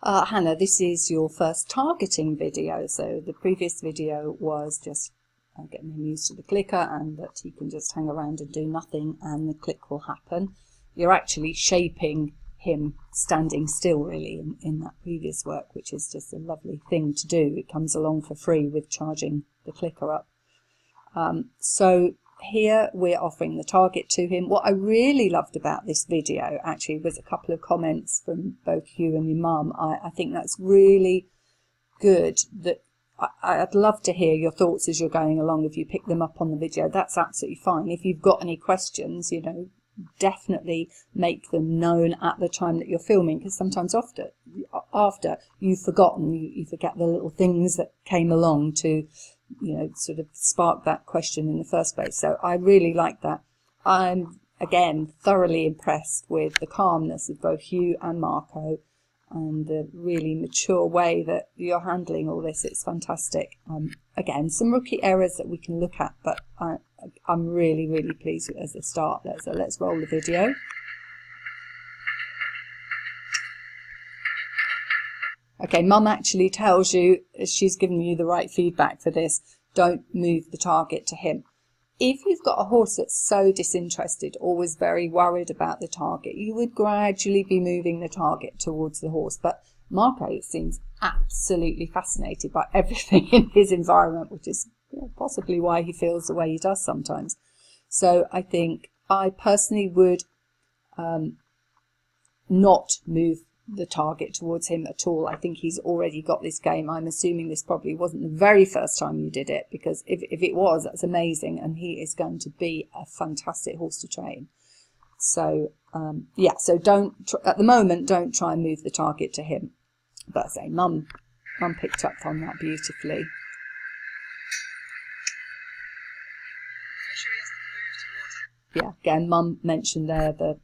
Hannah, this is your first targeting video. So the previous video was just getting him used to the clicker and that he can just hang around and do nothing and the click will happen. You're actually shaping him standing still really in that previous work, which is just a lovely thing to do. It comes along for free with charging the clicker up. So here we're offering the target to him. What I really loved about this video actually was a couple of comments from both you and your mum. I think that's really good. That I'd love to hear your thoughts as you're going along. If you pick them up on the video, that's absolutely fine. If you've got any questions, you know, definitely make them known at the time that you're filming, because sometimes after you've forgotten, you forget the little things that came along to, you know, sort of spark that question in the first place. So I really like that. I'm again thoroughly impressed with the calmness of both you and Marco and the really mature way that you're handling all this. It's fantastic. Again, some rookie errors that we can look at, but I'm really, really pleased with it as a start. Let's roll the video. Okay, Mum actually tells you, she's giving you the right feedback for this, don't move the target to him. If you've got a horse that's so disinterested, always very worried about the target, you would gradually be moving the target towards the horse. But Marco seems absolutely fascinated by everything in his environment, which is possibly why he feels the way he does sometimes. So I think I personally would not move the target towards him at all. I think he's already got this game. I'm assuming this probably wasn't the very first time you did it, because if it was, that's amazing, and he is going to be a fantastic horse to train. So yeah, so at the moment don't try and move the target to him. But I say Mum picked up on that beautifully. Yeah, again, Mum mentioned there the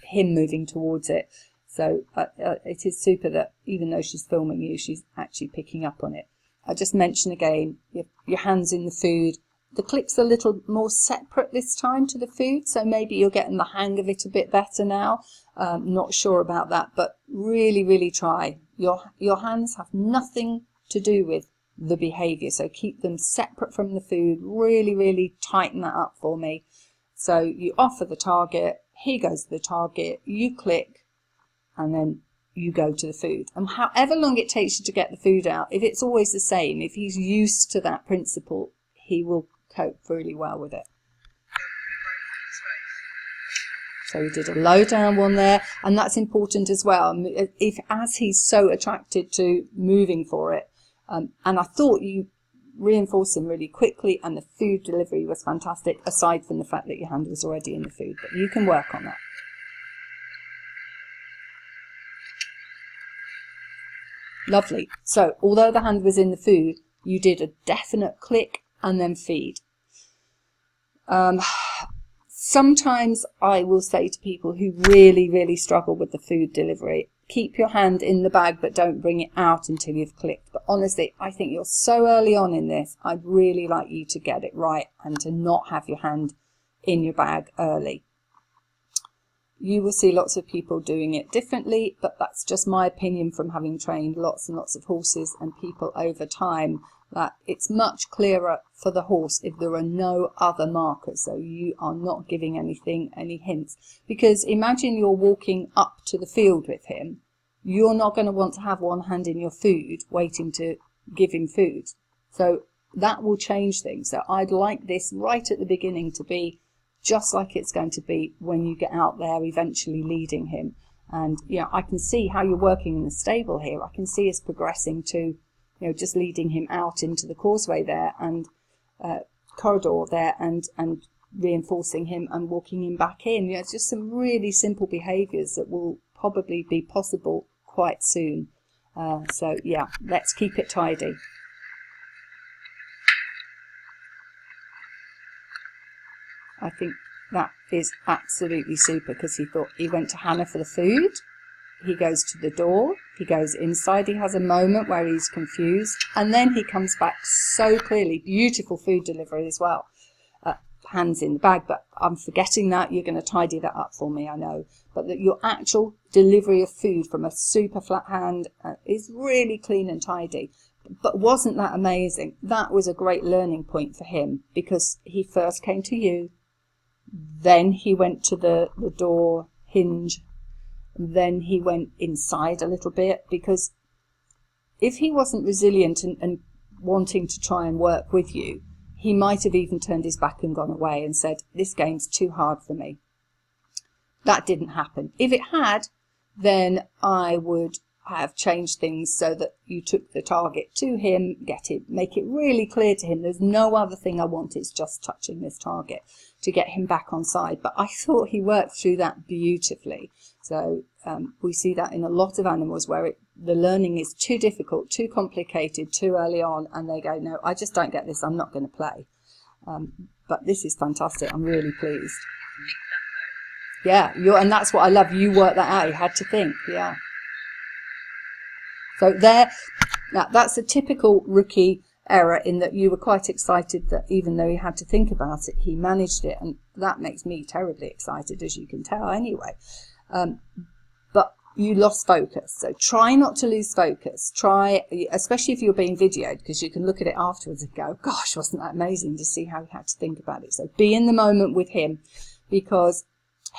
him moving towards it. So it is super that even though she's filming you, she's actually picking up on it. I just mention again, your hands in the food. The click's a little more separate this time to the food, so maybe you're getting the hang of it a bit better now. Not sure about that, but really, really try. Your hands have nothing to do with the behaviour, so keep them separate from the food. Really, really tighten that up for me. So you offer the target, he goes to the target, you click, and then you go to the food. And however long it takes you to get the food out, if it's always the same, if he's used to that principle, he will cope really well with it. So we did a low down one there, and that's important as well. As he's so attracted to moving for it, and I thought you reinforced him really quickly, and the food delivery was fantastic, aside from the fact that your hand was already in the food, but you can work on that. Lovely. So although the hand was in the food, you did a definite click and then feed. Sometimes I will say to people who really, really struggle with the food delivery, keep your hand in the bag but don't bring it out until you've clicked. But honestly, I think you're so early on in this, I'd really like you to get it right and to not have your hand in your bag early. You will see lots of people doing it differently, but that's just my opinion from having trained lots and lots of horses and people over time, that it's much clearer for the horse if there are no other markers. So you are not giving any hints. Because imagine you're walking up to the field with him. You're not going to want to have one hand in your food waiting to give him food. So that will change things. So I'd like this right at the beginning to be just like it's going to be when you get out there eventually leading him. And I can see how you're working in the stable here. I can see us progressing to just leading him out into the causeway there and corridor there and reinforcing him and walking him back in. It's just some really simple behaviours that will probably be possible quite soon. So yeah, let's keep it tidy. I think that is absolutely super, because he went to Hannah for the food. He goes to the door, he goes inside, he has a moment where he's confused, and then he comes back so clearly. Beautiful food delivery as well. hands in the bag, but I'm forgetting that. You're going to tidy that up for me, I know. But that your actual delivery of food from a super flat hand is really clean and tidy. But wasn't that amazing? That was a great learning point for him, because he first came to you, then he went to the door hinge, then he went inside a little bit, because if he wasn't resilient and wanting to try and work with you, he might have even turned his back and gone away and said, this game's too hard for me. That didn't happen. If it had, then I would have changed things so that you took the target to him, make it really clear to him there's no other thing I want, it's just touching this target, to get him back on side. But I thought he worked through that beautifully. So we see that in a lot of animals where the learning is too difficult, too complicated, too early on, and they go, no, I just don't get this, I'm not going to play. But this is fantastic, I'm really pleased. Yeah, and that's what I love, you worked that out, you had to think, yeah. So that's a typical rookie error, in that you were quite excited that even though he had to think about it, he managed it, and that makes me terribly excited, as you can tell anyway. But you lost focus, so try not to lose focus. Try, especially if you're being videoed, because you can look at it afterwards and go, gosh, wasn't that amazing to see how he had to think about it. So be in the moment with him, because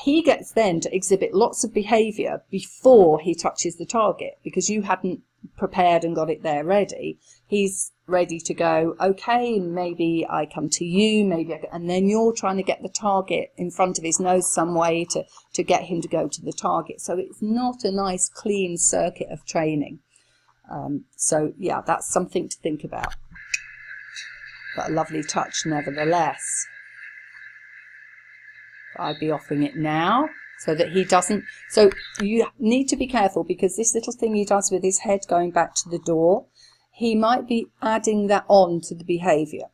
he gets then to exhibit lots of behaviour before he touches the target, because you hadn't prepared and got it there ready. He's ready to go, okay, maybe I come to you, and then you're trying to get the target in front of his nose some way to get him to go to the target. So it's not a nice clean circuit of training. So yeah, that's something to think about. But a lovely touch nevertheless. I'd be offering it now, so that he doesn't. So you need to be careful, because this little thing he does with his head going back to the door, he might be adding that on to the behaviour,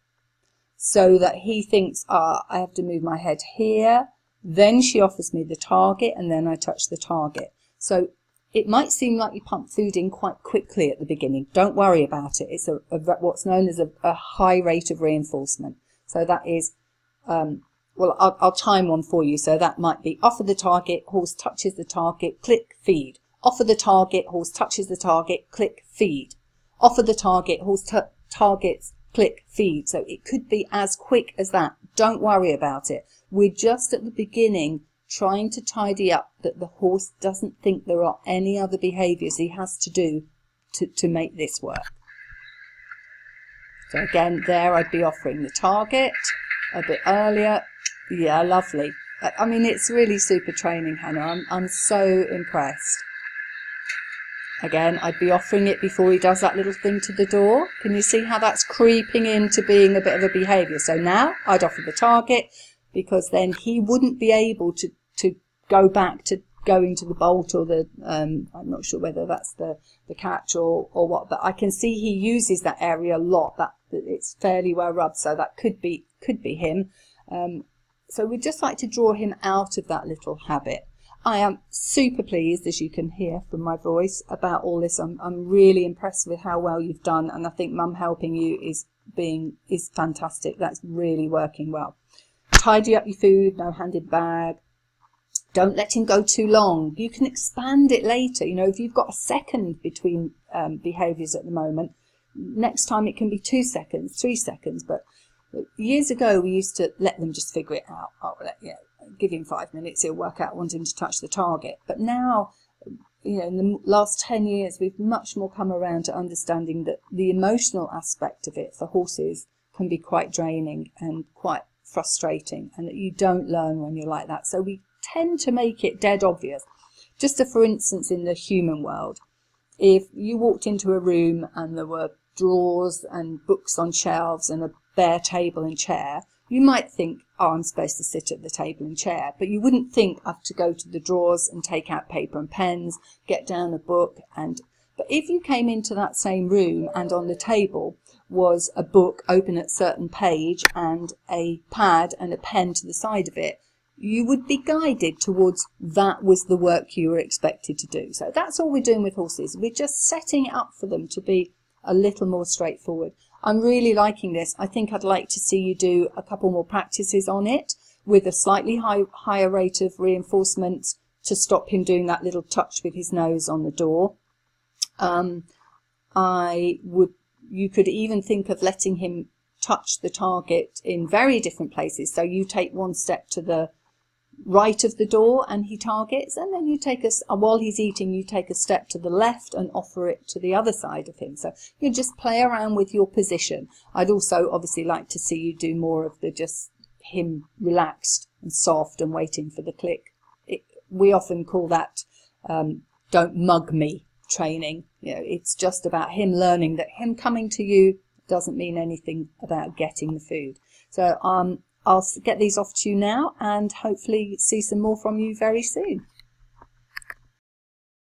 so that he thinks, I have to move my head here, then she offers me the target, and then I touch the target. So it might seem like you pump food in quite quickly at the beginning. Don't worry about it. It's what's known as a high rate of reinforcement. So that is well, I'll time one for you. So that might be offer the target, horse touches the target, click, feed. Offer the target, horse touches the target, click, feed. Offer the target, horse targets, click, feed. So it could be as quick as that. Don't worry about it. We're just at the beginning trying to tidy up that the horse doesn't think there are any other behaviours he has to do to make this work. So again, there I'd be offering the target a bit earlier. Yeah, lovely. I mean, it's really super training, Hannah. I'm so impressed. Again, I'd be offering it before he does that little thing to the door. Can you see how that's creeping into being a bit of a behaviour? So now I'd offer the target, because then he wouldn't be able to go back to going to the bolt or the, I'm not sure whether that's the catch or what, but I can see he uses that area a lot. That it's fairly well rubbed, so that could be him. So we'd just like to draw him out of that little habit. I am super pleased, as you can hear from my voice, about all this. I'm really impressed with how well you've done, and I think Mum helping you is fantastic. That's really working well. Tidy up your food, no handed bag. Don't let him go too long. You can expand it later. You know, if you've got a second between behaviours at the moment, next time it can be 2 seconds, 3 seconds, but years ago, we used to let them just figure it out. Give him 5 minutes, he'll work out wanting to touch the target. But now, you know, in the last 10 years, we've much more come around to understanding that the emotional aspect of it for horses can be quite draining and quite frustrating, and that you don't learn when you're like that. So we tend to make it dead obvious. Just for instance, in the human world, if you walked into a room and there were drawers and books on shelves and a bare table and chair, you might think, oh, I'm supposed to sit at the table and chair, but you wouldn't think I have to go to the drawers and take out paper and pens, get down a book. But if you came into that same room and on the table was a book open at a certain page and a pad and a pen to the side of it, you would be guided towards that was the work you were expected to do. So that's all we're doing with horses. We're just setting it up for them to be a little more straightforward. I'm really liking this. I think I'd like to see you do a couple more practices on it with a slightly higher rate of reinforcement to stop him doing that little touch with his nose on the door. You could even think of letting him touch the target in very different places. So you take one step to the right of the door and he targets, and then you take while he's eating, you take a step to the left and offer it to the other side of him. So you just play around with your position. I'd also obviously like to see you do more of the just him relaxed and soft and waiting for the click. We often call that don't mug me training. You know, it's just about him learning that him coming to you doesn't mean anything about getting the food. So I'll get these off to you now and hopefully see some more from you very soon.